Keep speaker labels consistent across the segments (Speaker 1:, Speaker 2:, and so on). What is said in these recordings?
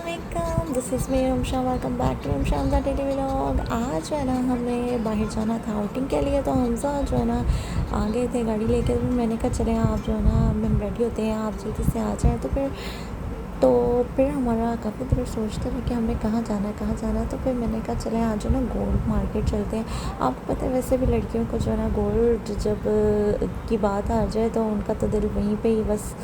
Speaker 1: अस्सलामुअलैकुम, this is me Rumsha. Welcome back to Rumsha the daily vlog. आज जो है ना हमें बाहर जाना था आउटिंग के लिए, तो हमजा जो है ना आ गए थे गाड़ी लेके। तो मैंने कहा चले आप जो है ना हम रेडी होते हैं, आप जल्दी से आ जाएँ। तो फिर हमारा काफ़ी देर सोचते रहे कि हमें कहाँ जाना है कहाँ जाना है। तो फिर मैंने कहा चले आज जो ना गोल्ड मार्केट चलते हैं। आपको पता है वैसे भी लड़कियों को जो है ना गोल्ड जब की बात आ जाए तो उनका तो दिल वहीं पे ही बस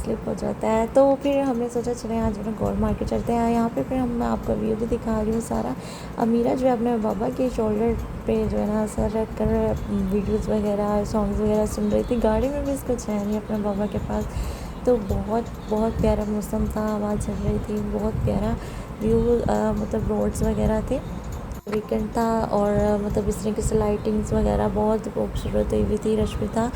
Speaker 1: स्लिप हो जाता है। तो फिर हमने सोचा चले आज जो ना गोल्ड मार्केट चलते हैं। यहाँ पे फिर मैं आपको व्यू भी दिखा रही हूँ सारा। अमीरा जो है अपने बाबा के शोल्डर पे जो है ना सर रख कर वीडियोज़ वगैरह सॉन्ग्स वगैरह सुन रही थी। गाड़ी में भी इसको चैन नहीं अपने बाबा के पास। तो बहुत बहुत प्यारा मौसम था, हवा चल रही थी, बहुत प्यारा व्यू, मतलब रोड्स वगैरह थे, वीकेंड था और मतलब इस तरीके से लाइटिंग्स वगैरह बहुत खूबसूरत हुई थी, रश भी था।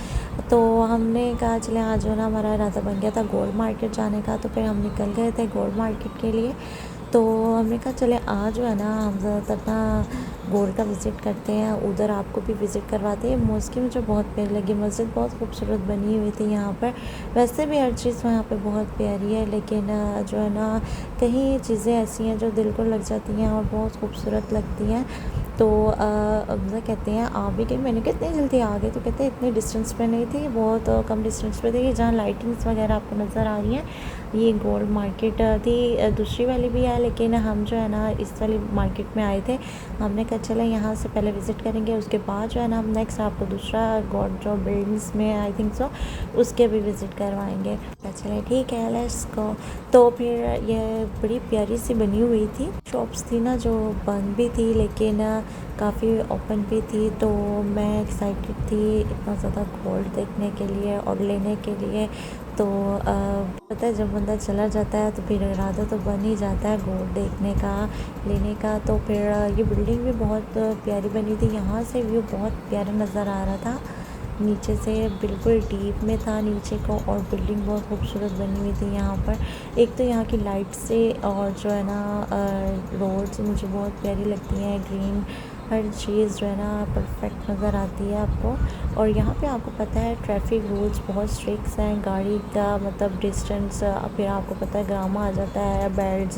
Speaker 1: तो हमने कहा चले आज जो ना हमारा इरादा बन गया था गोल्ड मार्केट जाने का। तो फिर हम निकल गए थे गोल्ड मार्केट के लिए। तो हमने कहा चले आज जो है ना हम ज़्यादातर ना गोल्ड का विज़िट करते हैं, उधर आपको भी विज़िट करवाते हैं। मॉस्क मुझे बहुत प्यारी लगी, मस्जिद बहुत खूबसूरत बनी हुई थी यहाँ पर। वैसे भी हर चीज़ वहाँ पे बहुत प्यारी है, लेकिन जो है ना कहीं चीज़ें ऐसी हैं जो दिल को लग जाती हैं और बहुत खूबसूरत लगती हैं। तो अब्जा कहते हैं आप भी गए। मैंने कहा इतनी जल्दी आ गए? तो कहते हैं इतने डिस्टेंस पे नहीं थी, बहुत कम डिस्टेंस पे थी। जहाँ लाइटिंग्स वगैरह आपको नज़र आ रही हैं ये गोल्ड मार्केट थी। दूसरी वाली भी है, लेकिन हम जो है ना इस वाली मार्केट में आए थे। हमने कहा चले यहाँ से पहले विज़िट करेंगे, उसके बाद जो है ना हम नेक्स्ट आपको दूसरा गोल्ड जो बिल्डिंग्स में आई थिंक सो उसके भी विज़िट करवाएंगे। चले ठीक है, लेट्स गो। तो फिर ये बड़ी प्यारी सी बनी हुई थी, शॉप्स थी ना जो बंद भी थी लेकिन काफ़ी ओपन भी थी। तो मैं एक्साइटेड थी इतना ज़्यादा गोल्ड देखने के लिए और लेने के लिए। तो पता है जब बंदा चला जाता है तो फिर इरादा तो बन ही जाता है गोल्ड देखने का, लेने का। तो फिर ये बिल्डिंग भी बहुत प्यारी बनी थी, यहाँ से व्यू बहुत प्यारा नज़र आ रहा था, नीचे से बिल्कुल डीप में था नीचे को, और बिल्डिंग बहुत खूबसूरत बनी हुई थी यहाँ पर। एक तो यहाँ की लाइट से और जो है ना रोड्स मुझे बहुत प्यारी लगती हैं, ग्रीन हर चीज़ जो है ना परफेक्ट नज़र आती है आपको। और यहाँ पे आपको पता है ट्रैफिक रूल्स बहुत स्ट्रिक्ट हैं, गाड़ी का मतलब डिस्टेंस, फिर आपको पता है ग्रामा आ जाता है, बेल्ट,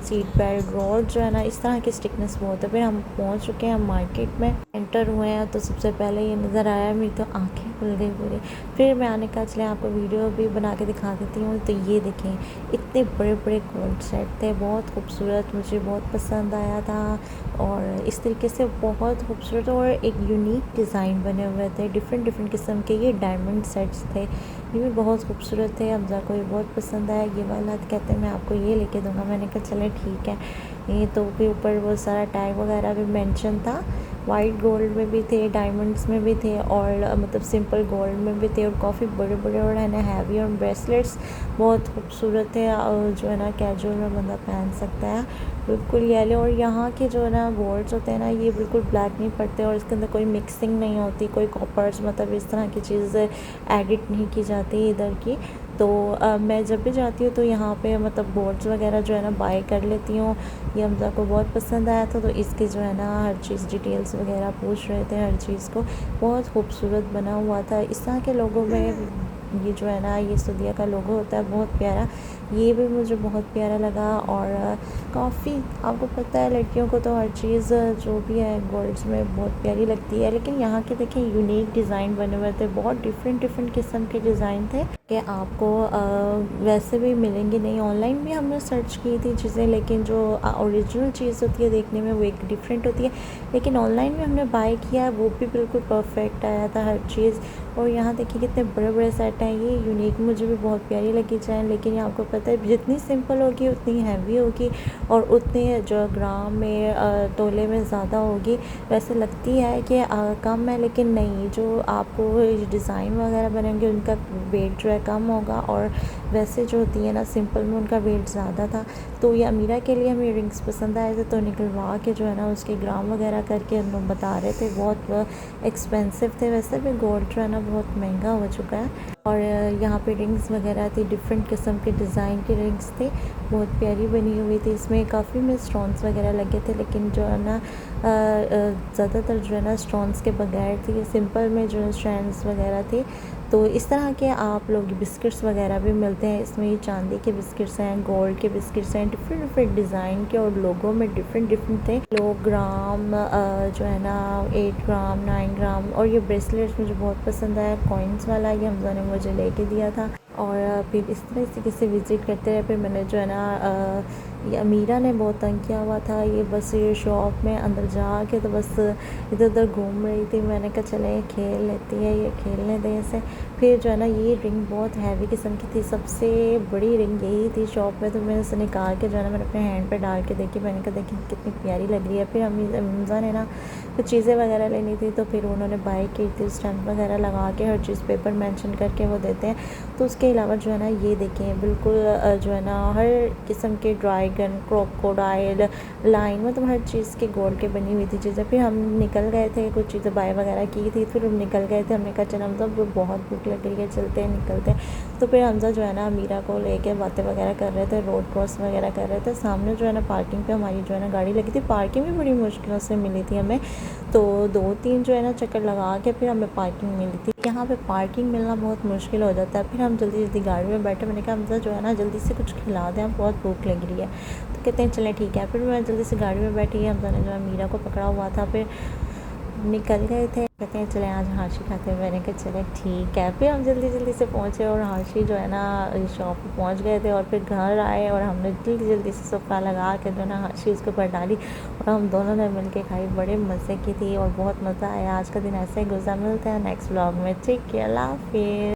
Speaker 1: सीट बेल्ट, रोड जो है ना इस तरह की स्ट्रिक्टनेस बहुत है। फिर हम पहुँच चुके हैं, हम मार्केट में एंटर हुए हैं। तो सबसे पहले ये नज़र आया, मेरी तो आँखें खुल गई पूरी। फिर मैं आने का चले आपको वीडियो भी बना के दिखा देती हूँ। तो ये देखें इतने बड़े बड़े गोल्ड सेट थे, बहुत खूबसूरत, मुझे बहुत पसंद आया था। और इस तरीके से बहुत खूबसूरत और एक यूनिक डिज़ाइन बने हुए थे, डिफरेंट डिफरेंट किस्म के ये डायमंड सेट्स थे, ये भी बहुत खूबसूरत थे। हमजा को ये बहुत पसंद आया ये वाला, तो कहते हैं मैं आपको ये लेके दूंगा। मैंने कहा चले ठीक है। ये तो फिर ऊपर वो सारा टैग वगैरह भी मेंशन था, वाइट गोल्ड में भी थे, डायमंड्स में भी थे, और मतलब सिंपल गोल्ड में भी थे, और काफ़ी बड़े बड़े और है ना हैवी, और ब्रेसलेट्स बहुत खूबसूरत थे, और जो है ना कैजुअल में बंदा पहन सकता है, बिल्कुल येलो। और यहाँ के जो है ना गोल्ड्स होते हैं ना ये बिल्कुल ब्लैक नहीं पड़ते, और इसके अंदर कोई मिक्सिंग नहीं होती, कोई कॉपर्स मतलब इस तरह की चीज़ें एडिट नहीं की जाती इधर की। तो मैं जब भी जाती हूँ तो यहाँ पे मतलब बोर्ड्स वगैरह जो है ना बाय कर लेती हूँ। ये हमजा को बहुत पसंद आया था, तो इसकी जो है ना हर चीज़ डिटेल्स वगैरह पूछ रहे थे, हर चीज़ को बहुत खूबसूरत बना हुआ था। इस तरह के लोगों में ये जो है ना ये सुदिया का लोगो होता है बहुत प्यारा, ये भी मुझे बहुत प्यारा लगा। और काफ़ी आपको पता है लड़कियों को तो हर चीज़ जो भी है गोल्ड्स में बहुत प्यारी लगती है, लेकिन यहाँ के देखें यूनिक डिज़ाइन बने हुए थे, बहुत डिफरेंट डिफरेंट किस्म के डिज़ाइन थे कि आपको वैसे भी मिलेंगे नहीं। ऑनलाइन भी हमने सर्च की थी चीज़ें, लेकिन जो ओरिजिनल चीज़ होती है देखने में वो एक डिफरेंट होती है, लेकिन ऑनलाइन में हमने बाय किया वो भी बिल्कुल परफेक्ट आया था हर चीज़। और यहाँ देखिए कितने बड़े बड़े सेट हैं, ये यूनिक मुझे भी बहुत प्यारी लगी चैन, लेकिन ये आपको पता है जितनी सिंपल होगी उतनी हैवी होगी, और उतनी जो ग्राम में तोले में ज़्यादा होगी। वैसे लगती है कि कम है, लेकिन नहीं, जो आपको डिज़ाइन वगैरह बनेंगे उनका वेट जो है कम होगा, और वैसे जो होती है ना सिंपल में उनका वेट ज़्यादा था। तो ये अमीरा के लिए हमें रिंग्स पसंद आए थे, तो निकलवा के जो है ना उसके ग्राम वगैरह करके हम लोग बता रहे थे बहुत एक्सपेंसिव थे। वैसे भी गोल्ड जो है ना बहुत महंगा हो चुका है। और यहाँ पे रिंग्स वगैरह थी, डिफरेंट किस्म के डिज़ाइन की रिंग्स थी, बहुत प्यारी बनी हुई थी। इसमें काफ़ी में स्टोन्स वगैरह लगे थे, लेकिन जो है ना ज़्यादातर जो है ना स्टोन्स के बगैर थी, सिंपल में जो स्टैंड्स वगैरह थे। तो इस तरह के आप लोग बिस्किट्स वगैरह भी मिलते हैं। इसमें ये चांदी के बिस्किट्स हैं, गोल्ड के बिस्किट्स हैं, डिफरेंट डिफरेंट डिज़ाइन के और लोगों में डिफरेंट डिफरेंट थे। किलोग्राम जो है ना 8 ग्राम 9 ग्राम। और ये ब्रेसलेट्स मुझे बहुत पसंद आया, कॉइन्स वाला, ये हमजा ने मुझे लेके दिया था। और फिर इस तरह से विज़िट करते रहे। फिर मैंने जो है ना ये अमीरा ने बहुत तंग किया हुआ था, ये बस ये शॉप में अंदर जा के तो बस इधर उधर घूम रही थी। मैंने कहा चले खेल लेती है, ये खेलने दें इसे। फिर जो है ना ये रिंग बहुत हैवी किस्म की थी, सबसे बड़ी रिंग यही थी शॉप में। तो मैंने उसे निकाल के जो है ना मैंने अपने हैंड पे डाल के देखी। मैंने कहा देखी कितनी प्यारी लग रही है। फिर हमजा ने ना कुछ चीज़ें वगैरह लेनी थी, तो फिर उन्होंने बाई की थी। स्टैम्प वगैरह लगा के हर चीज़ पेपर मेंशन करके वो देते हैं। तो उसके अलावा जो है ना ये देखें बिल्कुल जो है ना हर किस्म के ड्रैगन, क्रोकोडाइल, लाइन, मतलब हर चीज़ के गोल्ड के बनी हुई थी चीज़ें। फिर हम निकल गए थे, कुछ चीज़ें बाय वगैरह की थी, फिर हम निकल गए थे। हमने कहा चल हमजा बहुत भूख लग रही है, चलते हैं निकलते हैं। तो फिर हमजा जो है ना मीरा को लेके बातें वगैरह कर रहे थे, रोड क्रॉस वगैरह कर रहे थे। सामने जो है ना पार्किंग पे हमारी जो है ना गाड़ी लगी थी। पार्किंग भी बड़ी मुश्किलों से मिली थी हमें, तो 2-3 जो है ना चक्कर लगा के फिर हमें पार्किंग मिली थी। यहाँ पे पार्किंग मिलना बहुत मुश्किल हो जाता है। फिर हम जल्दी जल्दी गाड़ी में बैठे। मैंने कहा हमजा जो है ना जल्दी से कुछ खिला दें, बहुत भूख लग रही है। तो कहते हैं चलें ठीक है। फिर मैं जल्दी से गाड़ी में बैठी, हमजा ने जो है मीरा को पकड़ा हुआ था। फिर निकल गए थे, कहते हैं चले आज हाशी खाते हैं। मैंने कहा चले ठीक है। फिर हम जल्दी जल्दी से पहुँचे और हाशी जो है ना शॉप पे पहुँच गए थे। और फिर घर आए और हमने जल्दी जल्दी से सोफ़ा लगा के जो है ना हाशी उसके ऊपर डाली और हम दोनों ने मिल के खाई। बड़े मज़े की थी और बहुत मज़ा आया। आज का दिन ऐसे ही गुजरा। मिलते हैं नेक्स्ट व्लॉग में। ठीक है, अल्लाह हाफिज़।